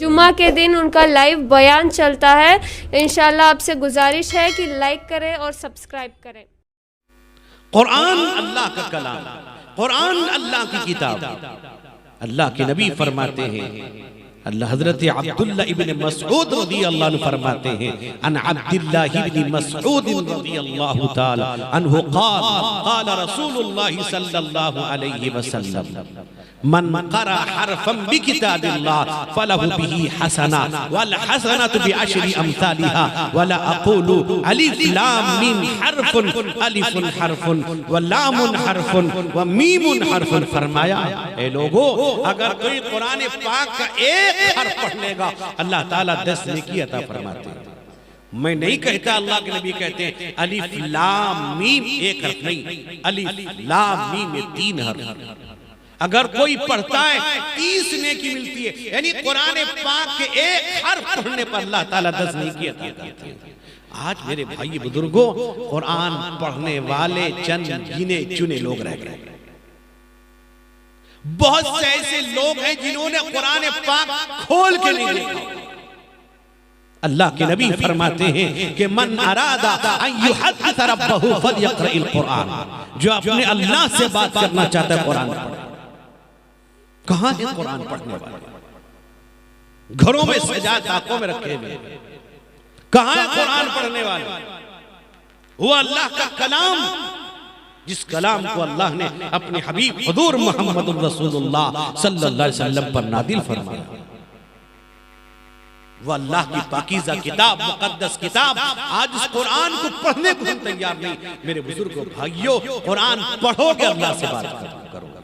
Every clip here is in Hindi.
जुम्मा के दिन उनका लाइव बयान चलता है। इंशाल्लाह आपसे गुजारिश है कि लाइक करें और सब्सक्राइब करें। कुरान अल्लाह का कलाम, कुरान अल्लाह की किताब। अल्लाह के नबी फरमाते हैं, अल्लाह हजरत अब्दुल्लाह इब्न मसऊद रज़ियल्लाहु अन्हु फरमाते हैं, अन अब्दुल्लाह इब्न मसऊद रज़ियल्लाहु ताला अन्हु क़ाल रसूलुल्लाह सल्लल्लाहु अलैहि वसल्लम मन क़रा हरफन बिकिताबिल्लाह फलहु बिही हसना वल हसनतु बिअशरि अमसालिहा वला अक़ूलु अलिफ लाम मीम हरफुन अलिफुन हरफुन व लामुन हरफुन व मीमुन हरफुन। फरमाया, ए लोगों, अगर कोई कुरान पाक का एक हर्फ पढ़ लेगा अल्लाह ताला 10 नेकी अता फरमाते हैं। मैं नहीं कहता, अल्लाह के नबी कहते हैं अलिफ लाम मीम एक हर्फ नहीं, अलिफ लाम मीम में 3 हर्फ। अगर कोई पढ़ता है 30 नेकी मिलती है, यानी कुरान पाक के एक हर्फ पढ़ने पर अल्लाह ताला 10 नेकी अता करते हैं। आज मेरे भाई बुजुर्गों, कुरान पढ़ने वाले चंद गिने चुने लोग रह गए। बहुत से ऐसे लोग हैं जिन्होंने कुरान पाक खोल के नहीं देखा। अल्लाह के नबी फरमाते हैं कि मन अरादा अन युहद्दिस रब्बहु फलयक़रअल कुरान, जो अपने अल्लाह से बात करना चाहता है कुरान पढ़े। कहां है कुरान पढ़ने वाले? घरों में सजा ताकों में रखे हुए। कहां है कुरान पढ़ने वाले? वो अल्लाह का कलाम, जिस कलाम को अल्लाह ने अपने हबीब हुजूर मोहम्मद रसूलुल्लाह सल्लल्लाहु अलैहि वसल्लम पर नादिल फरमाया। वो अल्लाह की पाकीज़ा किताब, मुकद्दस किताब, आज इस कुरान को पढ़ने को हम तैयार नहीं। मेरे बुजुर्गों भाइयों, कुरान पढ़ोगे अल्लाह से बात करोगे,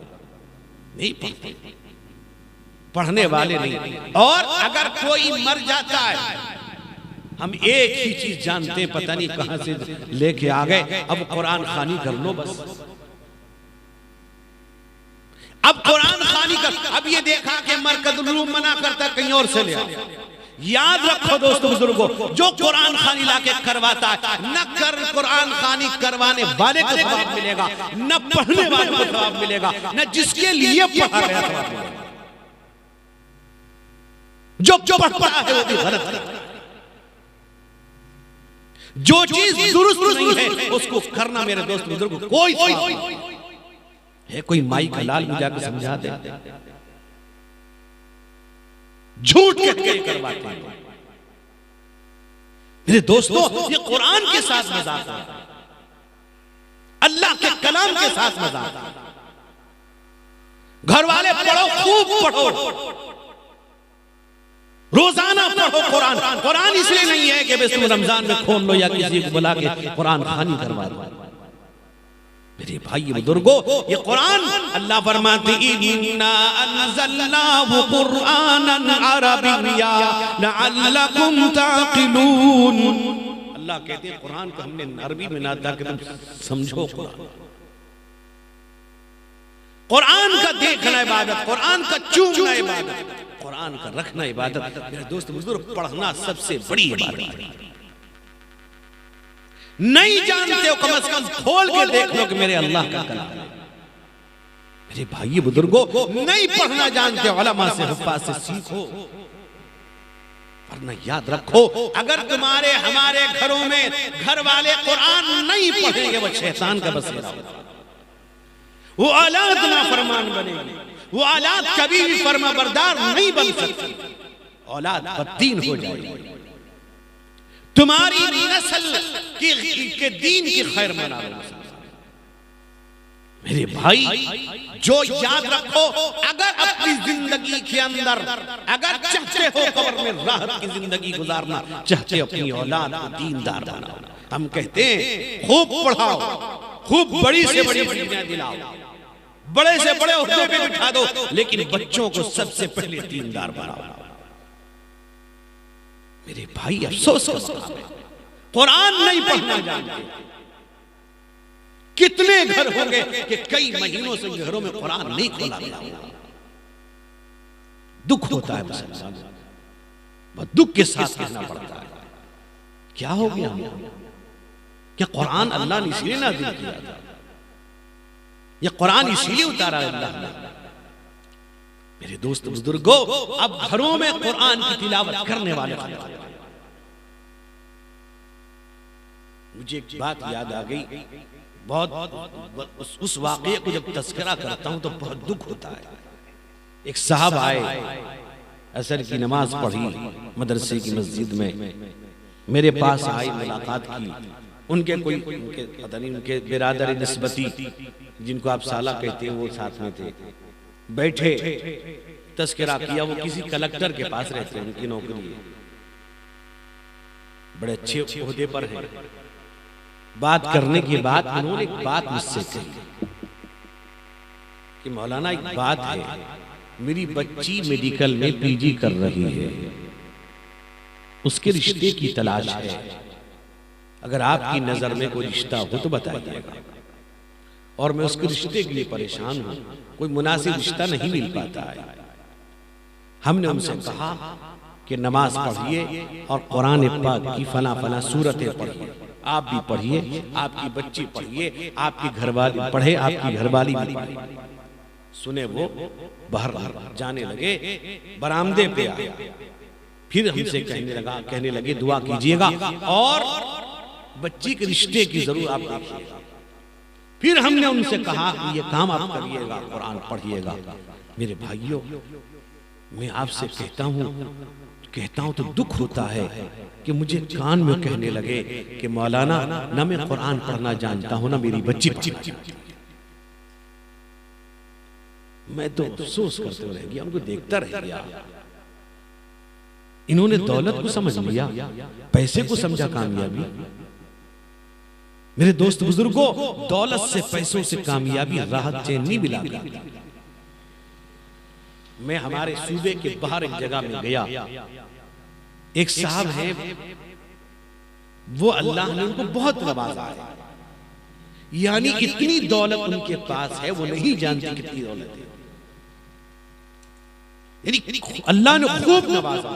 नहीं पढ़ते, पढ़ने वाले नहीं। और अगर कोई मर जाता है, हम एक ही चीज जानते हैं, पता नहीं कहां से लेके आ गए, अब कुरान खानी कर लो बस। अब कुरान खानी कर, अब ये देखा कि मरकज़ुल उलूम मना करता, कहीं और से ले आओ। याद रखो दोस्तों बुजुर्गों, जो कुरान खानी लाके करवाता है, न कर कुरान खानी करवाने वाले को सवाब मिलेगा, न पढ़ने वाले को सवाब मिलेगा, न जिसके लिए पढ़ा गया सवाब मिलेगा। जो पढ़ता है वो भी गलत है। जो चीज दुरुस्त नहीं है उसको करना मेरे दोस्त बुजुर्गों कोई है। कोई माई का लाल में जाकर समझा दे, झूठ के करवाते हैं। मेरे दोस्तों, ये कुरान के साथ मजाक है, अल्लाह के कलाम के साथ मजाक है। घर वाले पढ़ो, खूब पढ़ो, रोजाना पढ़ो कुरान। कुरान इसलिए नहीं है कि बस तुम रमजान में खोल लो या किसी को बुला के कुरान खानी करवा दो। मेरे भाई बुजुर्गों, ये कुरान अल्लाह फरमाते इन्ना अनज़लनाहु कुरआनन अरबिय्या लअल्लकुम ताक़िलून। अल्लाह कहते हैं कुरान को हमने अरबी में नाज़िल किया कि तुम समझो। कुरान का देखना इबादत, कुरान का चूमना इबादत, कुरान का रखना इबादत। मेरे दोस्त बुजुर्ग, पढ़ना सबसे बड़ी इबादत है। नहीं जानते हो, कम से कम खोल के देख लो कि मेरे अल्लाह का कलाम है। मेरे भाई बुजुर्गों, नहीं पढ़ना जानते हो, उलमा से हुफ़्फ़ाज़ से सीखो। वरना याद रखो, अगर तुम्हारे हमारे घरों में घर वाले कुरान नहीं पढ़ेंगे, वो शैतान का बसेरा होगा। वो औलाद नाफरमान बनेगी, वो औलाद कभी भी फर्माबरदार नहीं बन सकती, औलाद बददीन हो जाएगी। तुम्हारी नस्ल के दीन की खैर मना लो। मेरे भाई, जो याद रखो, अगर अपनी जिंदगी के अंदर अगर चाहते हो कब्र में राहत की जिंदगी गुजारना, चाहते हो अपनी औलाद को दीनदार बनाओ, हम कहते हैं खूब पढ़ाओ, खूब बड़ी से बड़ी डिग्रियां दिलाओ, बड़े से बड़े ओहदे पे बिठा दो, लेकिन बच्चों को सबसे पहले दीनदार बनाओ। मेरे भाई, अफसोस है कुरान नहीं पढ़ना जानते। कितने घर होंगे कि कई महीनों से घरों में कुरान नहीं खोला गया। दुख होता है, बहुत दुख के साथ कहना पड़ता है। क्या हो गया? क्या कुरान अल्लाह ने इसलिए नाज़िल किया था? यह कुरान इसलिए उतारा अल्लाह ने मेरे दोस्त बुजुर्गों, अब घरों में कुरान की तिलावत करने वाले मुझे एक बात याद आ गई, बहुत उस वाक़ये को जब तस्करा करता हूं तो बहुत दुख होता है। एक साहब आए, असर की नमाज पढ़ी मदरसे की मस्जिद में, मेरे पास आई, मुलाकात की। उनके कोई उनके पता नहीं उनके बिरादर निस्बती जिनको आप साला कहते हैं वो साथ में थे, बैठे तस्करा किया। वो किसी कलेक्टर के पास रहते हैं, उनकी नौकरी है, बड़े अच्छे ओहदे पर हैं। बात करने के बाद उन्होंने एक बात मुझसे कही कि मौलाना एक बात है, मेरी बच्ची मेडिकल में पीजी कर रही है, उसके रिश्ते की तलाश है, अगर आपकी नजर में कोई रिश्ता हो तो बताइएगा। और मैं उसके रिश्ते के लिए परेशान हूं, कोई मुनासिब रिश्ता नहीं मिल पाता है। हमने उनसे कहा कि नमाज पढ़िए और कुरान पाक की फला फला सूरतें पढ़िए, आप भी पढ़िए, आपकी बच्ची पढ़िए, आपकी घरवाली पढ़े, आपकी घरवाली भी पढ़े। सुने वो बाहर जाने लगे, बरामदे पे आए, फिर हमसे कहने लगे दुआ कीजिएगा और बच्ची के रिश्ते की जरूर आप देखिएगा। फिर हमने उनसे कहा कि ये काम आप करिएगा, कुरान पढ़िएगा। मेरे भाइयों, मैं आपसे कहता हूं तो दुख होता है कि मुझे कान में कहने लगे कि मौलाना ना मैं कुरान पढ़ना जानता हूं ना मेरी बच्ची पढ़ना जानती है। मैं तो अफसोस करते रह गया, उनको देखता रह गया। इन्होंने दौलत को समझ लिया, पैसे को समझा कामयाबी। मेरे दोस्त बुजुर्गों, दौलत से पैसों से कामयाबी राहत चैन नहीं मिला। मैं हमारे सूबे के बाहर एक जगह में गया, एक साहब है, वो अल्लाह ने उनको बहुत नवाजा है, यानी इतनी दौलत उनके पास है वो नहीं जानती कितनी दौलत है, यानी अल्लाह ने खूब नवाजा।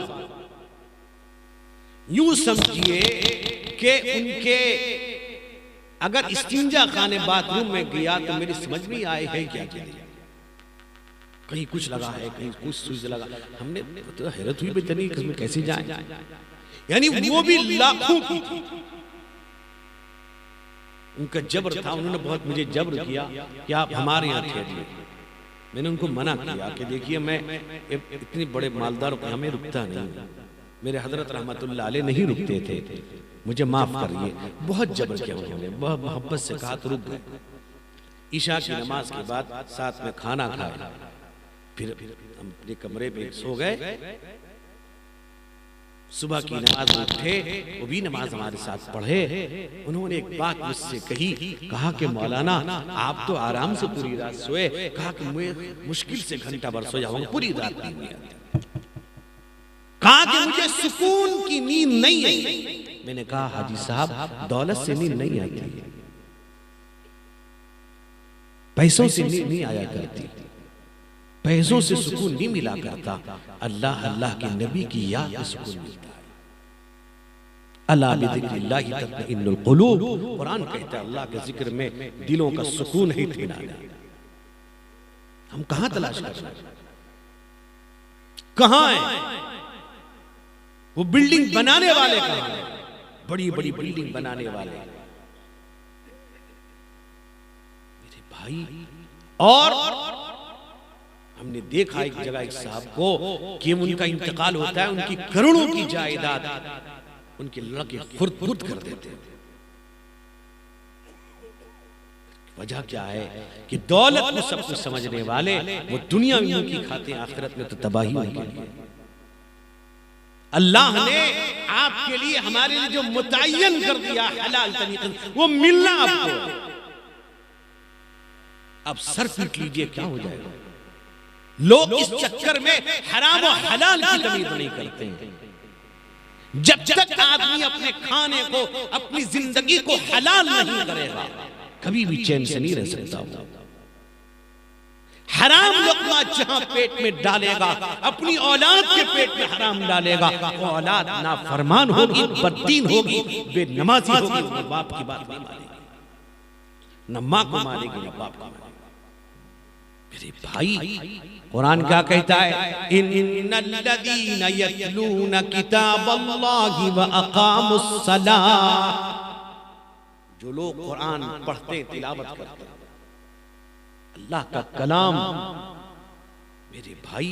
यूं समझिए कि उनके अगर इस्तिंजा खाने बाथरूम में गया तो मेरी समझ में आए है क्या क्या, कहीं कुछ लगा है, कहीं कुछ स्विच लगा। हमने तो हैरत हुई बेतनी इसमें कैसे जाए, यानी वो भी लाखों की थी। उनका जबर था, उन्होंने बहुत मुझे जबर किया कि आप हमारे यहाँ ठहरिए। मैंने उनको मना किया कि देखिए मैं इतने बड़े मालदार हमें रुकता नहीं, मेरे हजरत रहमतुल्लाह अलैह नहीं रुकते थे, मुझे माफ करिए। बहुत जबर किया उन्होंने, बहुत मोहब्बत से कहा तो रुक गए। ईशा की नमाज के बाद साथ में खाना खाया, फिर हम अपने कमरे पे सो गए। सुबह की नमाज उठे, वो भी नमाज हमारे साथ पढ़े। उन्होंने एक बात मुझसे कही, कहा कि मौलाना आप तो आराम से पूरी रात सोए, कहा कि मैं मुश्किल से घंटा भर सो जाऊंगा, पूरी रात नींद नहीं आती। कहा कि मुझे सुकून की नींद नहीं आई। मैंने कहा हाजी साहब, दौलत से नींद नहीं आती, पैसों से नींद नहीं आया करती, पैसों से सुकून नहीं मिला करता, अल्लाह अल्लाह के नबी की याद में सुकून मिलता है। अला बिज़िक्रिल्लाहि तत्मइन्नुल क़ुलूब, कुरान कहता है अल्लाह के जिक्र में दिलों का सुकून है, इत्मीनान है। हम कहां तलाश कर रहे हैं, कहां है वो बिल्डिंग बनाने वाले, कहां है बड़ी बड़ी बिल्डिंग बनाने वाले मेरे भाई। और हमने देखा एक जगह एक साहब को कि उनका इंतकाल होता है, उनकी करोड़ों की जायदाद उनके लड़के खुर्द कर देते हैं। वजह क्या है कि दौलत में सब कुछ समझने वाले वो दुनिया में मुंह की खाते हैं, आखिरत में तो तबाही होगी। अल्लाह ने आपके लिए हमारे लिए जो मुतय्यन कर दिया हलाल तरीके वो मिलना आपको, अब सर पीट लीजिए क्या हो जाएगा। लोग इस चक्कर में हराम और हलाल की तमीज नहीं करते हैं। जब तक आदमी अपने खाने को, अपनी जिंदगी को हलाल नहीं करेगा, कभी भी चैन से नहीं रह सकता। हराम लुक़मा जहां पेट में डालेगा, अपनी औलाद के पेट में हराम डालेगा, वो औलाद नाफरमान होगी, बददीन होगी, बेनमाजी होगी, वो बाप की बात नहीं मानेगी, न मां को मानेगी न बाप को मानेगी। मेरे भाई, कुरान क्या कहता है? इन्नल्लज़ीना यतलूना किताबल्लाहि व अक़ामुस्सलाह, जो लोग कुरान पढ़ते तिलावत करते अल्लाह का कलाम। मेरे भाई,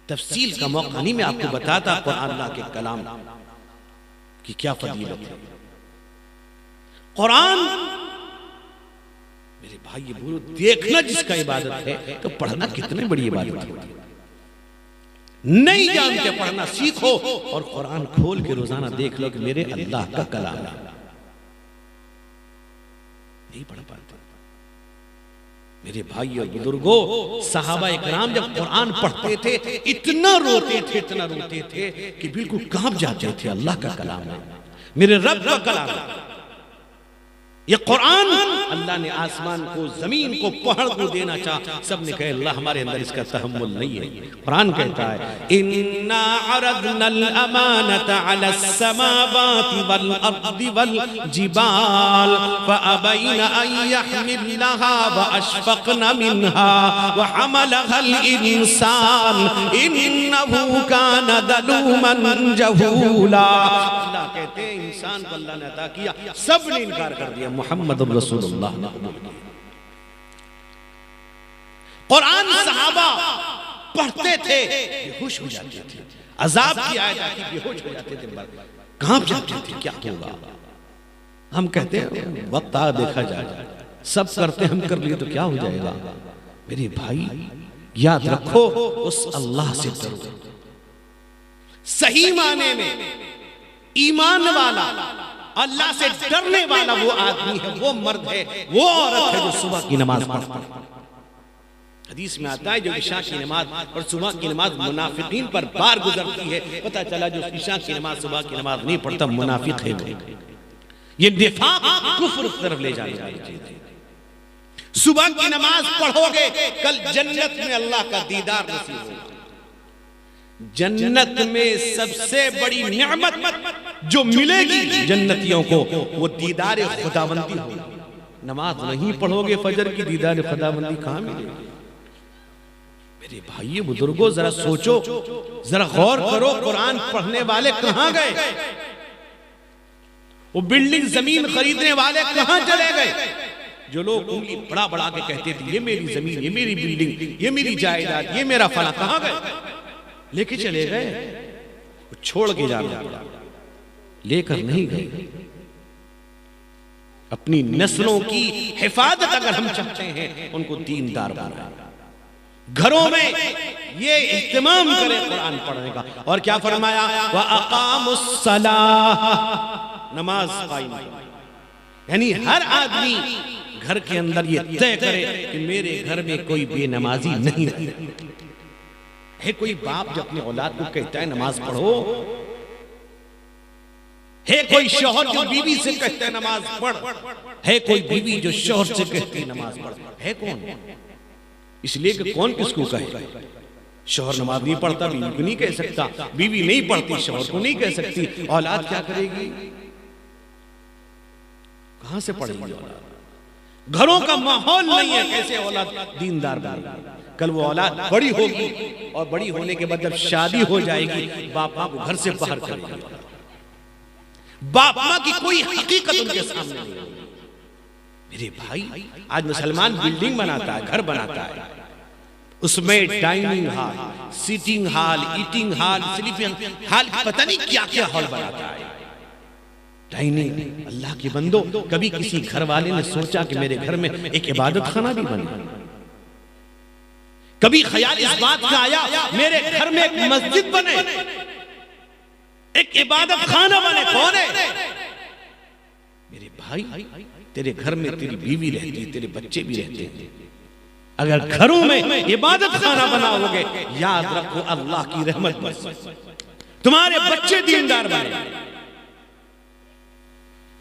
तफसील का मौका नहीं मैं आपको बताता कुरान अल्लाह के कलाम की क्या फजीलत है। कुरान मेरे भाई, ये बोलो, देखना जिसका इबादत है तो पढ़ना कितनी बड़ी इबादत है। नहीं जानते, पढ़ना सीखो और कुरान खोल के रोजाना देख लो कि मेरे अल्लाह का कलाम है। नहीं पढ़ पाते मेरे भाई और बुजुर्गों, सहाबा इकराम जब कुरान पढ़ते थे इतना रोते थे कि बिल्कुल कांप जाते थे। अल्लाह का कलाम है, मेरे रब का कलाम है। ये कुरान अल्लाह ने आसमान को, जमीन को, पहाड़ को देना चाहा, सबने कहा अल्लाह हमारे अंदर इसका तहम्मुल नहीं है। कुरान कहता है इन्ना अरदनल अमानता अलस समावाति वल अर्दि वल जिबाल फअबैना अन यहमिलहा व अशफक़ना मिनहा व हमलहल इंसान इन्नहु काना ज़लूमन जहूला। अल्लाह कहते हैं इंसान को अल्लाह ने अता किया, सबने इनकार कर दिया, मोहम्मद रसूलुल्लाह ने कबूल किया। कुरान सहाबा पढ़ते थे, बेहोश हो जाते थे, अजाब की आयत आती बेहोश हो जाते थे, कांप जाते थे, क्या होगा। हम कहते हैं वक्त आ देखा जाए, सब करते हम कर लिए तो क्या हो जाएगा। मेरे भाई याद रखो, उस अल्लाह से डरो। सही माने में ईमान वाला, अल्लाह से डरने वाला वो आदमी है, वो मर्द है, वो औरत है जो सुबह की नमाज पढ़ता है। हदीस में आता है जो इशा की नमाज और सुबह की नमाज मुनाफिकीन पर बार गुजरती है, पता चला जो इशा की नमाज सुबह की नमाज नहीं पढ़ता मुनाफिक है। ये निफाक, कुफ्र की तरफ ले जाने वाली चीज है। सुबह की नमाज पढ़ोगे, कल जन्नत में अल्लाह का दीदार नसीब होगा। जन्नत में सबसे बड़ी नेमत जो मिलेगी जन्नतियों को वो दीदार खुदाबंदी होगी। नमाज नहीं पढ़ोगे फजर की, दीदार खुदाबंदी कहां मिलेगी। मेरे भाई बुजुर्गों, जरा सोचो, जरा गौर करो, कुरान पढ़ने वाले कहां गए? वो बिल्डिंग जमीन खरीदने वाले कहां चले गए? जो लोग उंगली बड़ा बड़ा के कहते थे ये मेरी जमीन, ये मेरी बिल्डिंग, ये मेरी जायदाद, ये मेरा फला, कहां गए? लेके चले गए, छोड़ के जाना, लेकर नहीं गए। अपनी नस्लों की हिफाजत अगर हम चाहते हैं, उनको दीनदार बनाएं, घरों में ये इत्मीनान करें कुरान पढ़ने का। और क्या फरमाया? व अक़ामुस्सलाह, नमाज कायम। यानी हर आदमी घर के अंदर ये तय करे कि मेरे घर में कोई बेनमाजी नहीं रहे। है कोई बाप जो अपने औलाद को कहता है नमाज पढ़ो? है कोई शौहर जो बीवी से कहता है नमाज पढ़? है कोई बीवी जो शौहर से कहती है नमाज पढ़? है कौन? इसलिए कि कौन किसको कहे? शौहर नमाज नहीं पढ़ता, बीवी को नहीं कह सकता, बीवी नहीं पढ़ती, शौहर को नहीं कह सकती। औलाद क्या करेगी? कहां से पढ़ेगी औलाद? घरों का माहौल नहीं है, कैसे औलाद दीनदार बनेगी? कल वो औलाद बड़ी होगी और बड़ी होने के बाद जब शादी हो जाएगी, बाप मां को घर से बाहर करेगी। बाप मां की कोई हकीकत उनके सामने नहीं होगी। मेरे भाई, आज मुसलमान बिल्डिंग बनाता है, घर बनाता है, उसमें dining hall, seating hall, eating hall, sleeping hall, पता नहीं क्या क्या हॉल बनाता है। डाइनिंग, अल्लाह के बंदो, कभी किसी घर वाले ने सोचा कि मेरे घर में एक इबादत खाना भी बने? कभी ख्याल इस बात का आया मेरे घर में एक मस्जिद बने, एक इबादत खाना बने? कौन है? मेरे भाई, तेरे घर में तेरी बीवी रहती है, तेरे बच्चे भी रहते हैं। अगर घरों में इबादत खाना बनाओगे, याद रखो अल्लाह की रहमत बरस, तुम्हारे बच्चे दीनदार बनेंगे,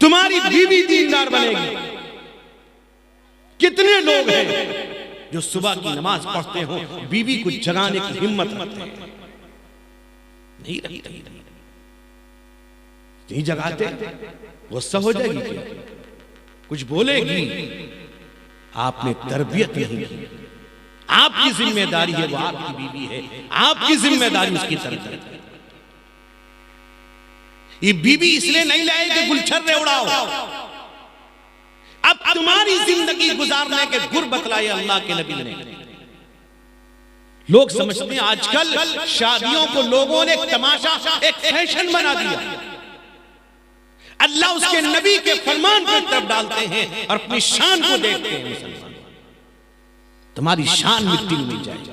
तुम्हारी बीवी दीनदार बनेगी। कितने लोग हैं जो सुबह की नमाज पढ़ते हो, बीवी को जगाने की हिम्मत रखते हैं? नहीं रखते, नहीं जगाते, गुस्सा हो जाएगी क्या? कुछ बोलेगी? आपने तरबियत नहीं की, आपकी जिम्मेदारी है, वो आपकी बीवी है, आपकी जिम्मेदारी उसकी तरफ है। ये बीवी इसलिए नहीं लाए कि गुलछर्रे उड़ाओ, अब तुम्हारी जिंदगी गुजारने के गुर बतलाए अल्लाह के नबी ने। लोग समझते हैं आजकल शादियों को लोगों ने एक तमाशा, एक फैशन बना दिया। अल्लाह उसके नबी के फरमान पर तरफ डालते हैं और अपनी शान को देखते हैं। मुसलमान, तुम्हारी शान मिट्टी में मिल जाए,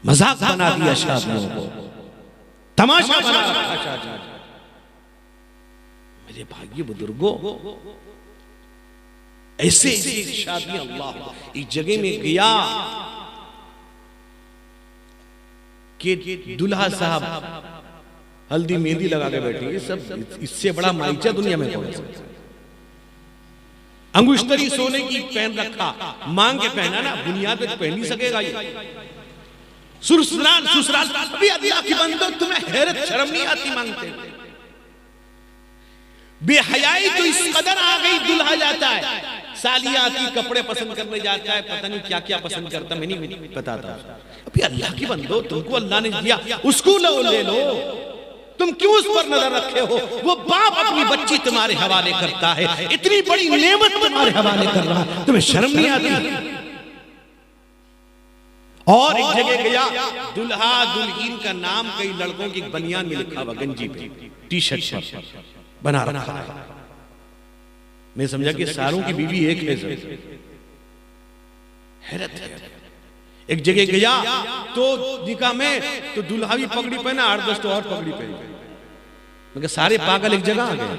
मजाक बना दिया शादियों को, तमाशा बना रखा। मेरे भाइयों बुजुर्गों, ऐसे शादियां, अल्लाह एक जगह में गया कि दुल्हा साहब हल्दी मेहंदी लगा के बैठे, ये सब इससे बड़ा माइचा दुनिया में कौन सा। अंगुश्तरी सोने की पहन रखा, मांग के पहना ना, बुनियाद पे पहन नहीं सकेगा ये। ससुराल ससुराल अभी अल्लाह की बंदो, तुम्हें हैरत शर्म नहीं आती मांगते? बेहयाई तो इस कदर आ गई, दुल्हा जाता है, सालियां आती, कपड़े पसंद करने जाता है, पता नहीं क्या क्या पसंद करता, मैं नहीं पता था। अभी अल्लाह की बंदो, तुमको अल्लाह ने दिया, उसको ले लो, तुम क्यों उस पर नजर रखे हो? वो बाप अपनी बच्ची तुम्हारे हवाले करता है, इतनी बड़ी नेमत तुम्हारे हवाले कर रहा है, तुम्हें शर्म नहीं आती? और एक जगह गया, दुल्हा दुल्हीन का नाम कई लड़कों की बनियान में लिखा हुआ, गंजी पे, टी शर्ट पर बना रखा है। मैं समझा कि सारों की बीवी एक है। हैरत है। एक जगह गया तो निकाह में तो दुल्हा भी पगड़ी पहना, 8-10 तो और पगड़ी पहनी। मगर सारे पागल एक जगह आ गए।